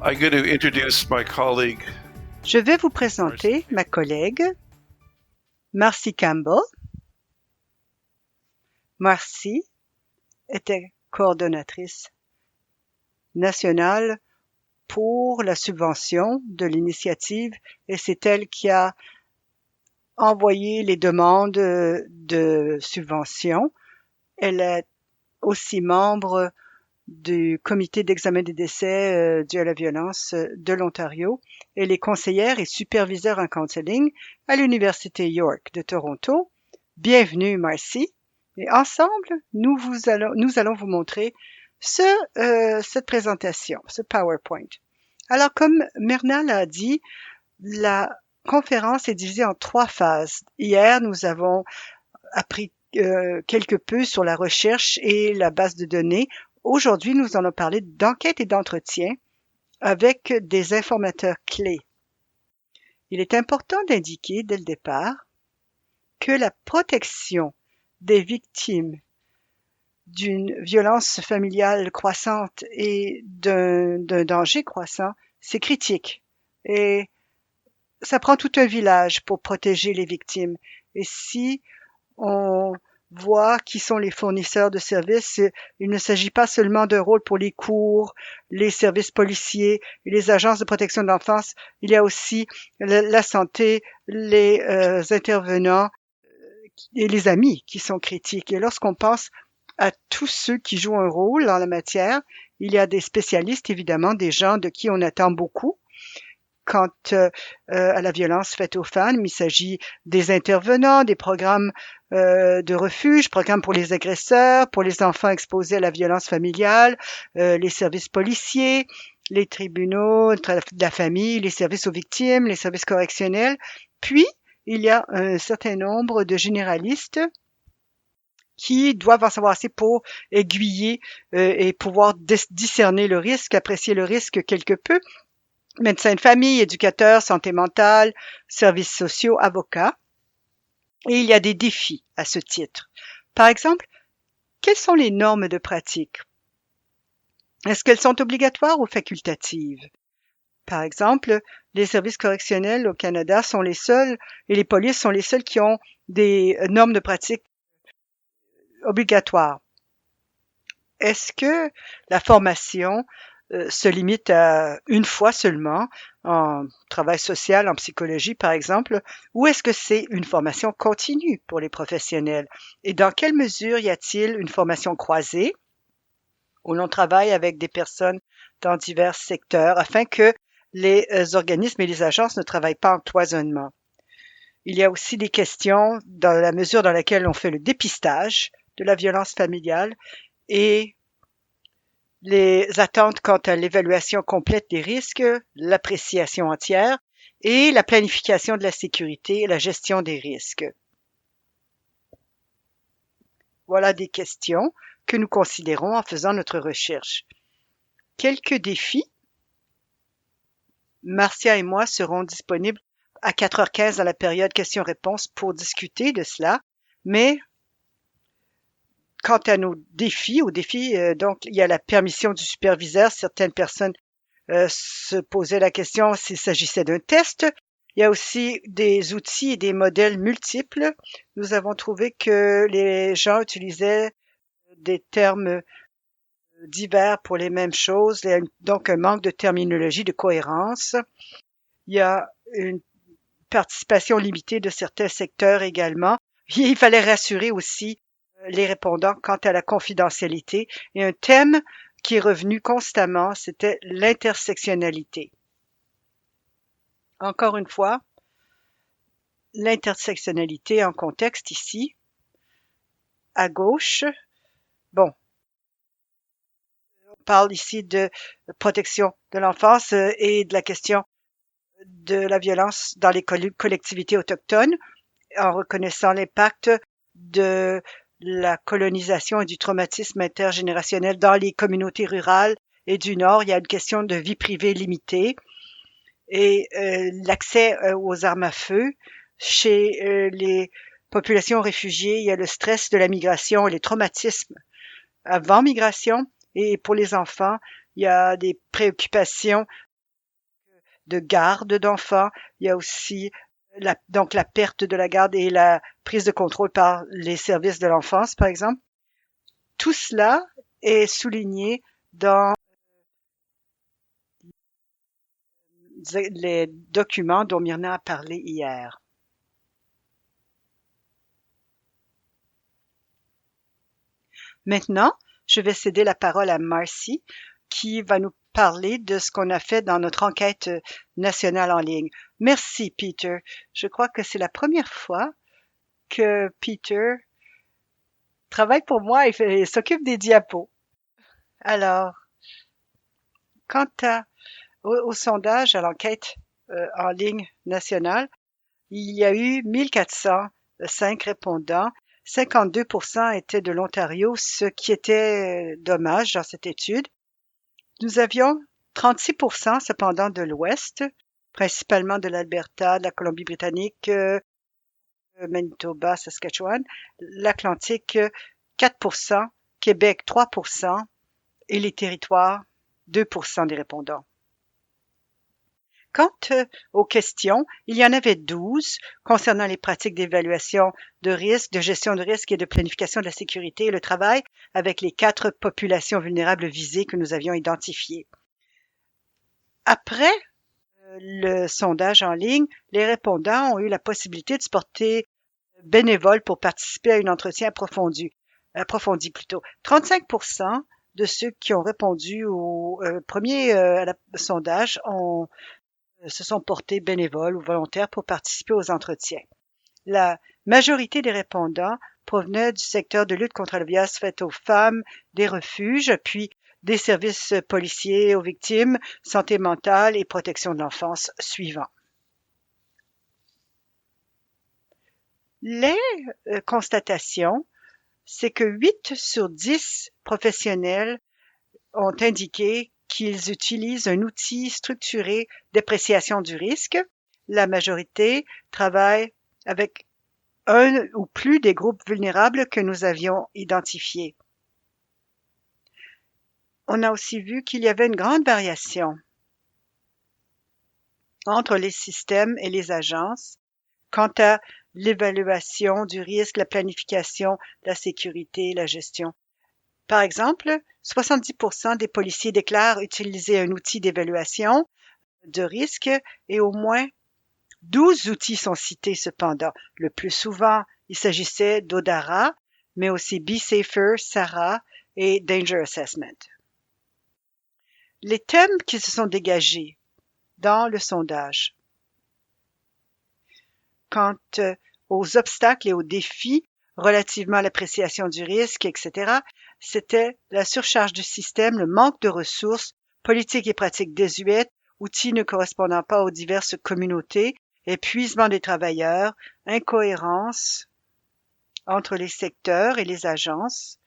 I'm going to introduce my colleague. Je vais vous présenter ma collègue, Marcy Campbell. Marcy était coordonnatrice nationale pour la subvention de l'initiative et c'est elle qui a envoyé les demandes de subvention. Elle est aussi membre du comité d'examen des décès dus à la violence de l'Ontario. Elle est conseillère et superviseur en counseling à l'Université York de Toronto. Bienvenue, Marcy. Et ensemble, nous allons vous montrer cette présentation, ce PowerPoint. Alors, comme Myrna l'a dit, la conférence est divisée en 3 phases. Hier, nous avons appris quelque peu sur la recherche et la base de données. Aujourd'hui, nous allons parler d'enquête et d'entretien avec des informateurs clés. Il est important d'indiquer dès le départ que la protection des victimes d'une violence familiale croissante et d'un danger croissant, c'est critique. Et ça prend tout un village pour protéger les victimes. Et si on voit qui sont les fournisseurs de services, il ne s'agit pas seulement d'un rôle pour les cours, les services policiers et les agences de protection de l'enfance. Il y a aussi la santé, les intervenants et les amis qui sont critiques. Et lorsqu'on pense à tous ceux qui jouent un rôle dans la matière, il y a des spécialistes, évidemment, des gens de qui on attend beaucoup. Quant à la violence faite aux femmes, il s'agit des intervenants, des programmes de refuge, programmes pour les agresseurs, pour les enfants exposés à la violence familiale, les services policiers, les tribunaux de la famille, les services aux victimes, les services correctionnels. Puis, il y a un certain nombre de généralistes qui doivent en savoir assez pour aiguiller et pouvoir discerner le risque, apprécier le risque quelque peu. Médecins de famille, éducateurs, santé mentale, services sociaux, avocats. Et il y a des défis à ce titre. Par exemple, quelles sont les normes de pratique? Est-ce qu'elles sont obligatoires ou facultatives? Par exemple, les services correctionnels au Canada sont les seuls, et les polices sont les seuls qui ont des normes de pratique obligatoires. Est-ce que la formation se limite à une fois seulement en travail social, en psychologie par exemple, ou est-ce que c'est une formation continue pour les professionnels? Et dans quelle mesure y a-t-il une formation croisée où l'on travaille avec des personnes dans divers secteurs afin que les organismes et les agences ne travaillent pas en cloisonnement? Il y a aussi des questions dans la mesure dans laquelle on fait le dépistage de la violence familiale et les attentes quant à l'évaluation complète des risques, l'appréciation entière et la planification de la sécurité et la gestion des risques. Voilà des questions que nous considérons en faisant notre recherche. Quelques défis. Marcia et moi serons disponibles à 4h15 dans la période questions-réponses pour discuter de cela, mais quant à nos défis, donc il y a la permission du superviseur. Certaines personnes se posaient la question s'il s'agissait d'un test. Il y a aussi des outils et des modèles multiples. Nous avons trouvé que les gens utilisaient des termes divers pour les mêmes choses, il y a donc un manque de terminologie, de cohérence. Il y a une participation limitée de certains secteurs également. Il fallait rassurer aussi les répondants quant à la confidentialité. Et un thème qui est revenu constamment, c'était l'intersectionnalité. Encore une fois, l'intersectionnalité en contexte ici, à gauche. Bon, on parle ici de protection de l'enfance et de la question de la violence dans les collectivités autochtones, en reconnaissant l'impact de la colonisation et du traumatisme intergénérationnel dans les communautés rurales et du Nord. Il y a une question de vie privée limitée et l'accès aux armes à feu. Chez les populations réfugiées, il y a le stress de la migration et les traumatismes avant migration. Et pour les enfants, il y a des préoccupations de garde d'enfants. Il y a aussi donc la perte de la garde et la prise de contrôle par les services de l'enfance, par exemple. Tout cela est souligné dans les documents dont Myrna a parlé hier. Maintenant, je vais céder la parole à Marcy, qui va nous parler de ce qu'on a fait dans notre enquête nationale en ligne. Merci, Peter. Je crois que c'est la première fois que Peter travaille pour moi et s'occupe des diapos. Alors, quant au sondage, à l'enquête en ligne nationale, il y a eu 1405 répondants. 52% étaient de l'Ontario, ce qui était dommage dans cette étude. Nous avions 36% cependant de l'Ouest, principalement de l'Alberta, de la Colombie-Britannique, Manitoba, Saskatchewan, l'Atlantique, 4%, Québec, 3%, et les territoires, 2% des répondants. Quant aux questions, il y en avait 12 concernant les pratiques d'évaluation de risque, de gestion de risque et de planification de la sécurité et le travail avec les 4 populations vulnérables visées que nous avions identifiées. Après le sondage en ligne, les répondants ont eu la possibilité de se porter bénévoles pour participer à un entretien approfondi plutôt. 35% de ceux qui ont répondu au premier sondage se sont portés bénévoles ou volontaires pour participer aux entretiens. La majorité des répondants provenaient du secteur de lutte contre la violence faite aux femmes, des refuges, puis des services policiers aux victimes, santé mentale et protection de l'enfance suivants. Les constatations, c'est que 8 sur 10 professionnels ont indiqué qu'ils utilisent un outil structuré d'appréciation du risque. La majorité travaille avec un ou plus des groupes vulnérables que nous avions identifiés. On a aussi vu qu'il y avait une grande variation entre les systèmes et les agences quant à l'évaluation du risque, la planification, la sécurité, la gestion. Par exemple, 70% des policiers déclarent utiliser un outil d'évaluation de risque et au moins 12 outils sont cités cependant. Le plus souvent, il s'agissait d'ODARA, mais aussi Be Safer, SARA et Danger Assessment. Les thèmes qui se sont dégagés dans le sondage quant aux obstacles et aux défis relativement à l'appréciation du risque, etc., c'était la surcharge du système, le manque de ressources, politiques et pratiques désuètes, outils ne correspondant pas aux diverses communautés, épuisement des travailleurs, incohérence entre les secteurs et les agences,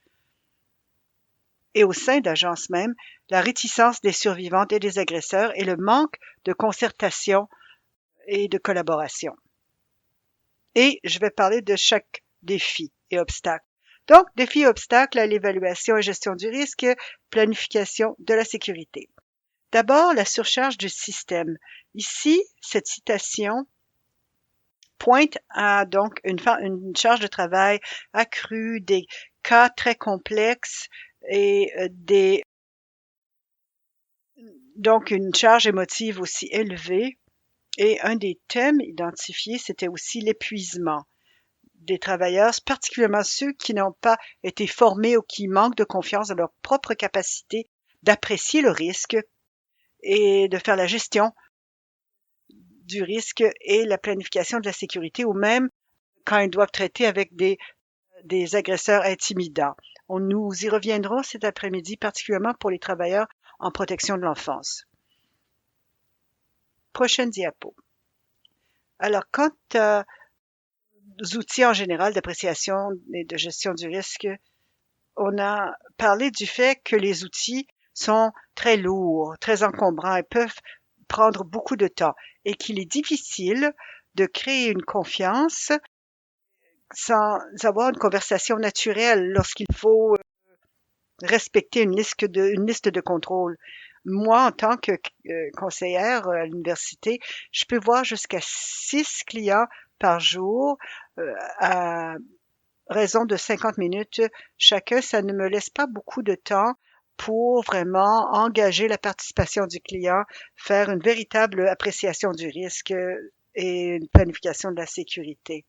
et au sein d'agences même, la réticence des survivantes et des agresseurs et le manque de concertation et de collaboration. Et je vais parler de chaque défi et obstacle. Donc, défi et obstacle à l'évaluation et gestion du risque, planification de la sécurité. D'abord, la surcharge du système. Ici, cette citation pointe à donc une charge de travail accrue, des cas très complexes et donc une charge émotive aussi élevée. Et un des thèmes identifiés, c'était aussi l'épuisement des travailleurs, particulièrement ceux qui n'ont pas été formés ou qui manquent de confiance dans leur propre capacité d'apprécier le risque et de faire la gestion du risque et la planification de la sécurité, ou même quand ils doivent traiter avec des agresseurs intimidants. Nous y reviendrons cet après-midi, particulièrement pour les travailleurs en protection de l'enfance. Prochaine diapo. Alors, quant aux outils en général d'appréciation et de gestion du risque, on a parlé du fait que les outils sont très lourds, très encombrants et peuvent prendre beaucoup de temps et qu'il est difficile de créer une confiance sans avoir une conversation naturelle lorsqu'il faut respecter une liste de contrôle. moi, en tant que conseillère à l'université, je peux voir jusqu'à 6 clients par jour à raison de 50 minutes chacun. Ça ne me laisse pas beaucoup de temps pour vraiment engager la participation du client, faire une véritable appréciation du risque et une planification de la sécurité.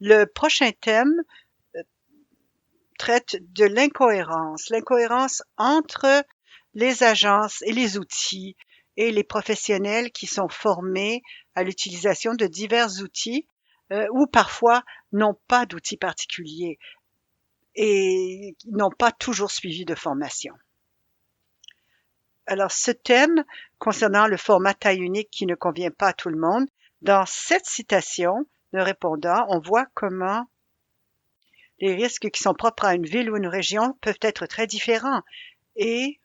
Le prochain thème traite de l'incohérence entre les agences et les outils et les professionnels qui sont formés à l'utilisation de divers outils ou parfois n'ont pas d'outils particuliers et n'ont pas toujours suivi de formation. Alors, ce thème concernant le format taille unique qui ne convient pas à tout le monde, dans cette citation de répondant, on voit comment les risques qui sont propres à une ville ou une région peuvent être très différents et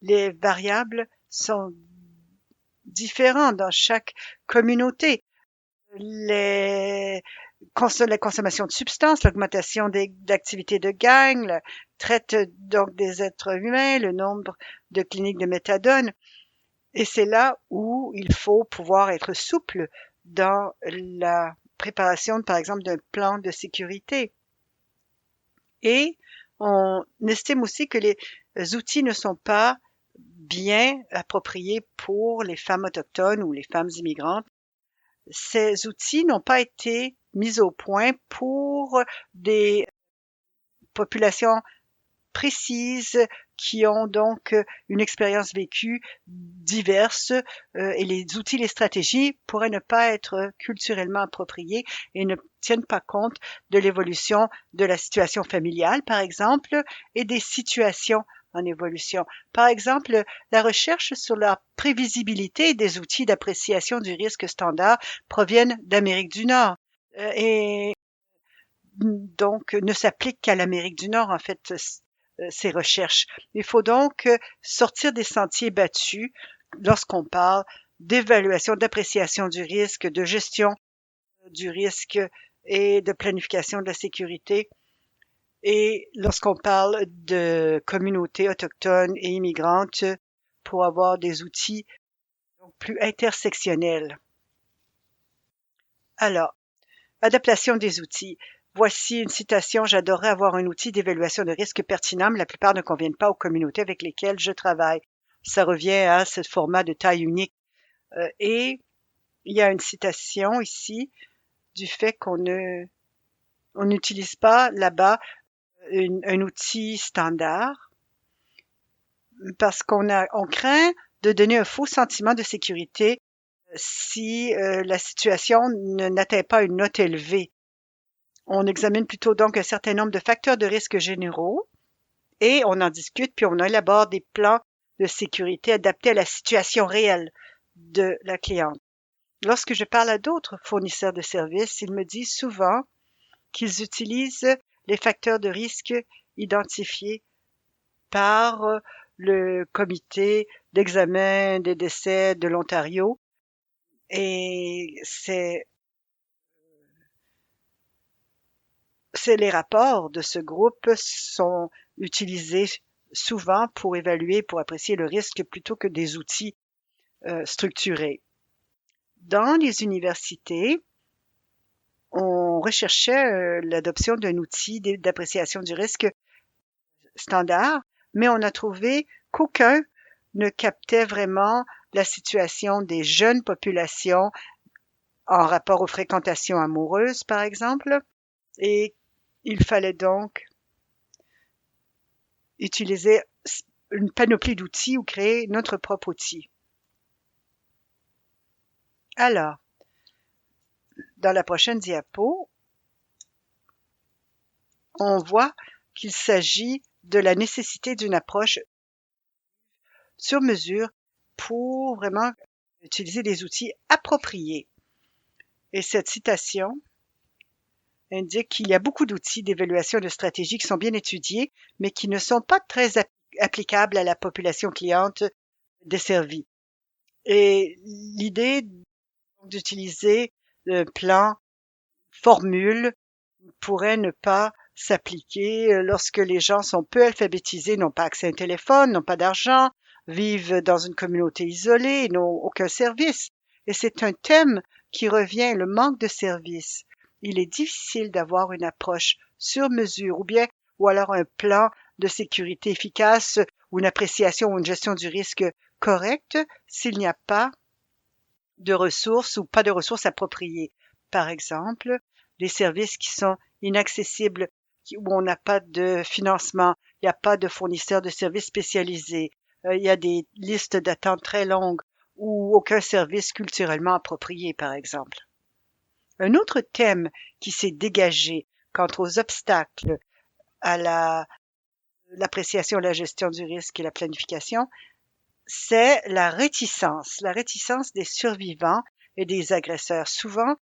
les variables sont différentes dans chaque communauté. La consommation de substances, l'augmentation d'activités de gang, la traite donc des êtres humains, le nombre de cliniques de méthadone. Et c'est là où il faut pouvoir être souple dans la préparation, par exemple, d'un plan de sécurité. Et on estime aussi que les outils ne sont pas bien appropriés pour les femmes autochtones ou les femmes immigrantes. Ces outils n'ont pas été mis au point pour des populations précises qui ont donc une expérience vécue diverse et les outils, les stratégies pourraient ne pas être culturellement appropriés et ne tiennent pas compte de l'évolution de la situation familiale, par exemple, et des situations en évolution. Par exemple, la recherche sur la prévisibilité des outils d'appréciation du risque standard proviennent d'Amérique du Nord et donc ne s'appliquent qu'à l'Amérique du Nord, en fait, ces recherches. Il faut donc sortir des sentiers battus lorsqu'on parle d'évaluation, d'appréciation du risque, de gestion du risque et de planification de la sécurité. Et lorsqu'on parle de communautés autochtones et immigrantes pour avoir des outils plus intersectionnels. Alors, adaptation des outils. Voici une citation. J'adorerais avoir un outil d'évaluation de risque pertinent, mais la plupart ne conviennent pas aux communautés avec lesquelles je travaille. Ça revient à ce format de taille unique. Et il y a une citation ici du fait qu'on n'utilise pas là-bas un outil standard parce on craint de donner un faux sentiment de sécurité si la situation n'atteint pas une note élevée. On examine plutôt donc un certain nombre de facteurs de risque généraux et on en discute, puis on élabore des plans de sécurité adaptés à la situation réelle de la cliente. Lorsque je parle à d'autres fournisseurs de services, ils me disent souvent qu'ils utilisent les facteurs de risque identifiés par le comité d'examen des décès de l'Ontario et c'est les rapports de ce groupe sont utilisés souvent pour évaluer, pour apprécier le risque plutôt que des outils structurés. Dans les universités, on recherchait l'adoption d'un outil d'appréciation du risque standard, mais on a trouvé qu'aucun ne captait vraiment la situation des jeunes populations en rapport aux fréquentations amoureuses, par exemple, et il fallait donc utiliser une panoplie d'outils ou créer notre propre outil. Alors, dans la prochaine diapo, on voit qu'il s'agit de la nécessité d'une approche sur mesure pour vraiment utiliser des outils appropriés. Et cette citation indique qu'il y a beaucoup d'outils d'évaluation de stratégie qui sont bien étudiés, mais qui ne sont pas très applicables à la population cliente desservie. Et l'idée d'utiliser le plan formule pourrait ne pas s'appliquer lorsque les gens sont peu alphabétisés, n'ont pas accès à un téléphone, n'ont pas d'argent, vivent dans une communauté isolée, n'ont aucun service. Et c'est un thème qui revient, le manque de services. Il est difficile d'avoir une approche sur mesure ou alors un plan de sécurité efficace ou une appréciation ou une gestion du risque correcte s'il n'y a pas de ressources ou pas de ressources appropriées. Par exemple, des services qui sont inaccessibles, où on n'a pas de financement, il n'y a pas de fournisseurs de services spécialisés, il y a des listes d'attente très longues ou aucun service culturellement approprié, par exemple. Un autre thème qui s'est dégagé quant aux obstacles à l'appréciation, la gestion du risque et la planification, c'est la réticence des survivants et des agresseurs. Souvent,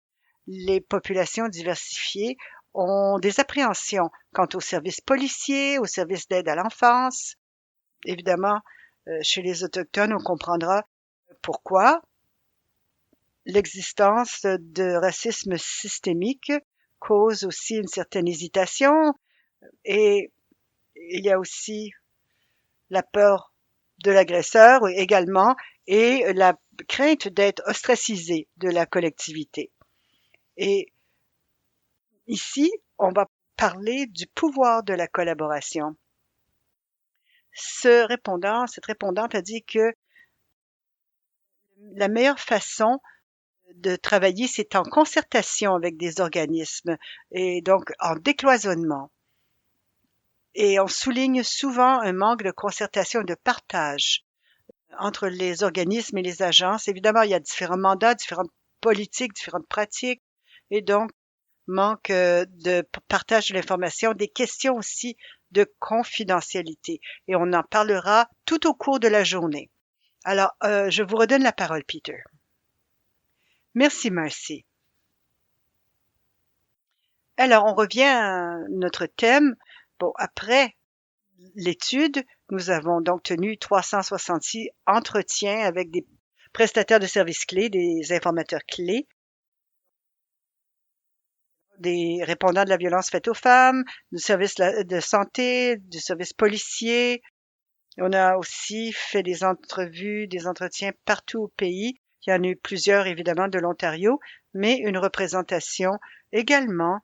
les populations diversifiées ont des appréhensions quant aux services policiers, aux services d'aide à l'enfance. Évidemment, chez les Autochtones, on comprendra pourquoi l'existence de racisme systémique cause aussi une certaine hésitation et il y a aussi la peur de l'agresseur également et la crainte d'être ostracisé de la collectivité. Et ici, on va parler du pouvoir de la collaboration. Cette répondante a dit que la meilleure façon de travailler, c'est en concertation avec des organismes et donc en décloisonnement. Et on souligne souvent un manque de concertation et de partage entre les organismes et les agences. Évidemment, il y a différents mandats, différentes politiques, différentes pratiques et donc manque de partage de l'information, des questions aussi de confidentialité. Et on en parlera tout au cours de la journée. Alors, je vous redonne la parole, Peter. Merci, Marcy. Alors, on revient à notre thème. Bon, après l'étude, nous avons donc tenu 366 entretiens avec des prestataires de services clés, des informateurs clés, des répondants de la violence faite aux femmes, du service de santé, du service policier. On a aussi fait des entrevues, des entretiens partout au pays. Il y en a eu plusieurs, évidemment, de l'Ontario, mais une représentation également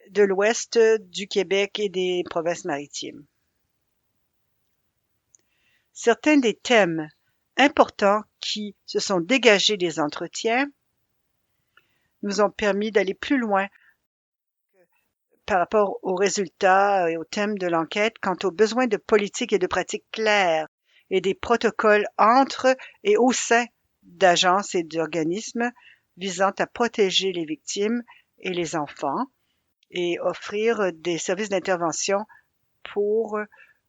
de l'ouest du Québec et des provinces maritimes. Certains des thèmes importants qui se sont dégagés des entretiens nous ont permis d'aller plus loin par rapport aux résultats et aux thèmes de l'enquête quant aux besoins de politiques et de pratiques claires et des protocoles entre et au sein d'agences et d'organismes visant à protéger les victimes et les enfants et offrir des services d'intervention pour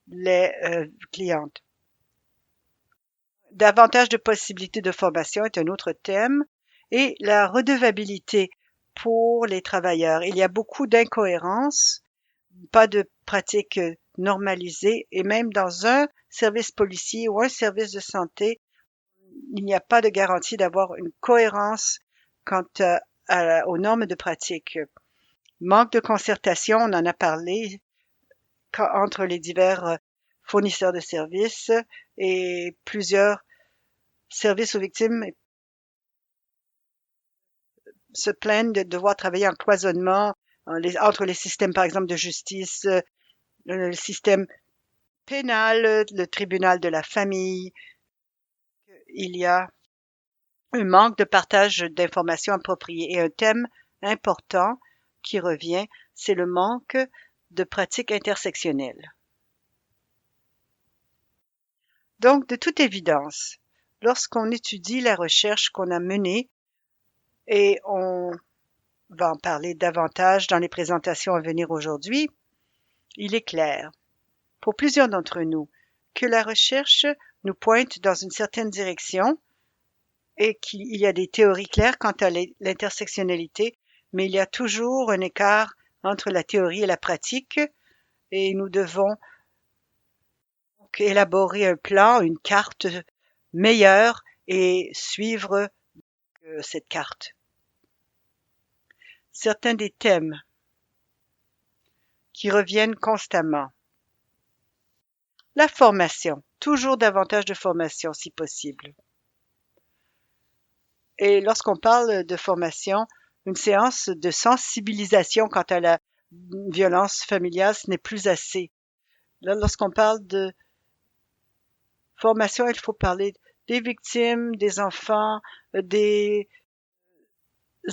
les clientes. Davantage de possibilités de formation est un autre thème et la redevabilité pour les travailleurs. Il y a beaucoup d'incohérences, pas de pratiques normalisées et même dans un service policier ou un service de santé, il n'y a pas de garantie d'avoir une cohérence quant aux normes de pratique. Manque de concertation, on en a parlé, entre les divers fournisseurs de services et plusieurs services aux victimes se plaignent de devoir travailler en cloisonnement entre les systèmes, par exemple, de justice, le système pénal, le tribunal de la famille. Il y a un manque de partage d'informations appropriées et un thème important qui revient, c'est le manque de pratiques intersectionnelles. Donc, de toute évidence, lorsqu'on étudie la recherche qu'on a menée, et on va en parler davantage dans les présentations à venir aujourd'hui, il est clair, pour plusieurs d'entre nous, que la recherche nous pointe dans une certaine direction et qu'il y a des théories claires quant à l'intersectionnalité, mais il y a toujours un écart entre la théorie et la pratique et nous devons élaborer un plan, une carte meilleure et suivre cette carte. Certains des thèmes qui reviennent constamment. La formation, toujours davantage de formation si possible. Et lorsqu'on parle de formation, une séance de sensibilisation quant à la violence familiale, ce n'est plus assez. Là, lorsqu'on parle de formation, il faut parler des victimes, des enfants, des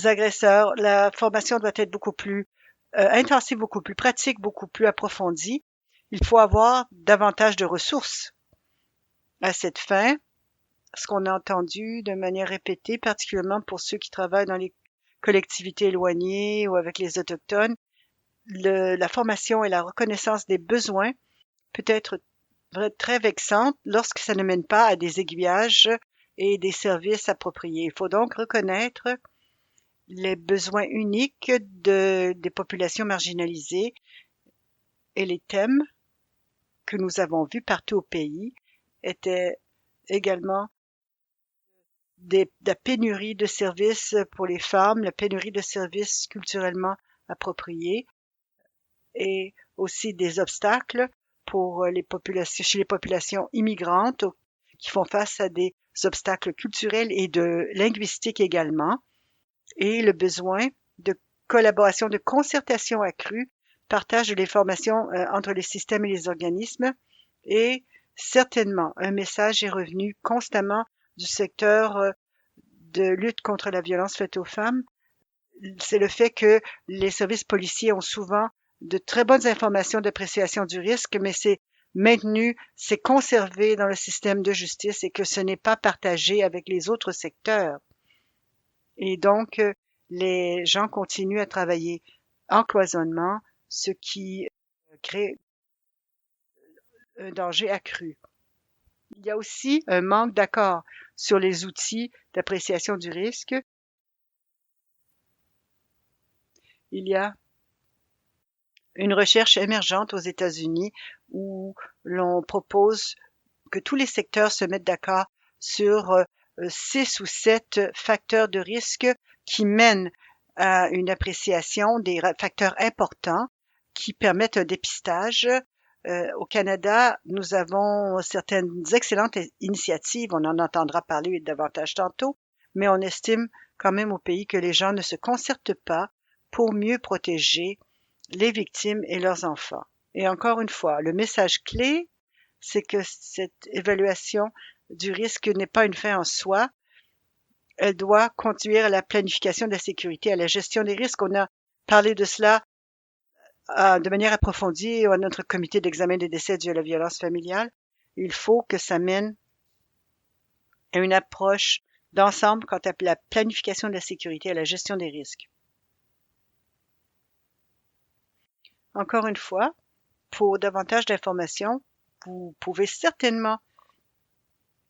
agresseurs. La formation doit être beaucoup plus intensive, beaucoup plus pratique, beaucoup plus approfondie. Il faut avoir davantage de ressources à cette fin. Ce qu'on a entendu de manière répétée, particulièrement pour ceux qui travaillent dans les collectivités éloignées ou avec les autochtones, la formation et la reconnaissance des besoins peut être très vexante lorsque ça ne mène pas à des aiguillages et des services appropriés. Il faut donc reconnaître les besoins uniques des populations marginalisées et les thèmes que nous avons vus partout au pays étaient également la pénurie de services pour les femmes, la pénurie de services culturellement appropriés et aussi des obstacles pour les populations, chez les populations immigrantes qui font face à des obstacles culturels et de linguistiques également, et le besoin de collaboration, de concertation accrue, partage de l'information entre les systèmes et les organismes, et certainement un message est revenu constamment du secteur de lutte contre la violence faite aux femmes. C'est le fait que les services policiers ont souvent de très bonnes informations d'appréciation du risque, mais c'est maintenu, c'est conservé dans le système de justice et que ce n'est pas partagé avec les autres secteurs. Et donc, les gens continuent à travailler en cloisonnement, ce qui crée un danger accru. Il y a aussi un manque d'accord sur les outils d'appréciation du risque. Il y a une recherche émergente aux États-Unis où l'on propose que tous les secteurs se mettent d'accord sur 6 ou 7 facteurs de risque qui mènent à une appréciation des facteurs importants qui permettent un dépistage. Au Canada, nous avons certaines excellentes initiatives, on en entendra parler davantage tantôt, mais on estime quand même au pays que les gens ne se concertent pas pour mieux protéger les victimes et leurs enfants. Et encore une fois, le message clé, c'est que cette évaluation du risque n'est pas une fin en soi. Elle doit conduire à la planification de la sécurité, à la gestion des risques. On a parlé de cela de manière approfondie à notre comité d'examen des décès dus à la violence familiale. Il faut que ça mène à une approche d'ensemble quant à la planification de la sécurité et à la gestion des risques. Encore une fois, pour davantage d'informations, vous pouvez certainement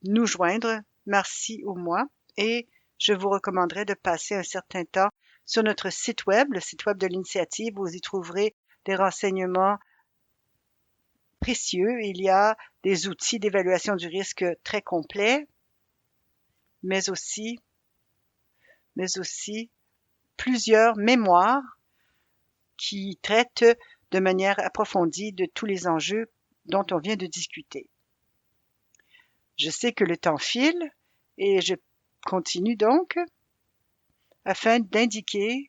nous joindre, Marcie ou moi, et je vous recommanderais de passer un certain temps sur notre site web, le site web de l'initiative. Vous y trouverez des renseignements précieux. Il y a des outils d'évaluation du risque très complets, mais aussi plusieurs mémoires qui traitent de manière approfondie de tous les enjeux dont on vient de discuter. Je sais que le temps file et je continue donc afin d'indiquer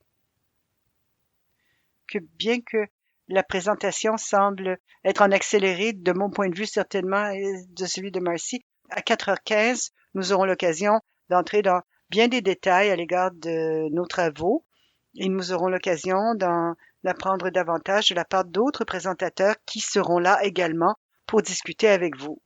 que bien que la présentation semble être en accéléré, de mon point de vue certainement et de celui de Marcie, à 4h15, nous aurons l'occasion d'entrer dans bien des détails à l'égard de nos travaux et nous aurons l'occasion d'en apprendre davantage de la part d'autres présentateurs qui seront là également pour discuter avec vous.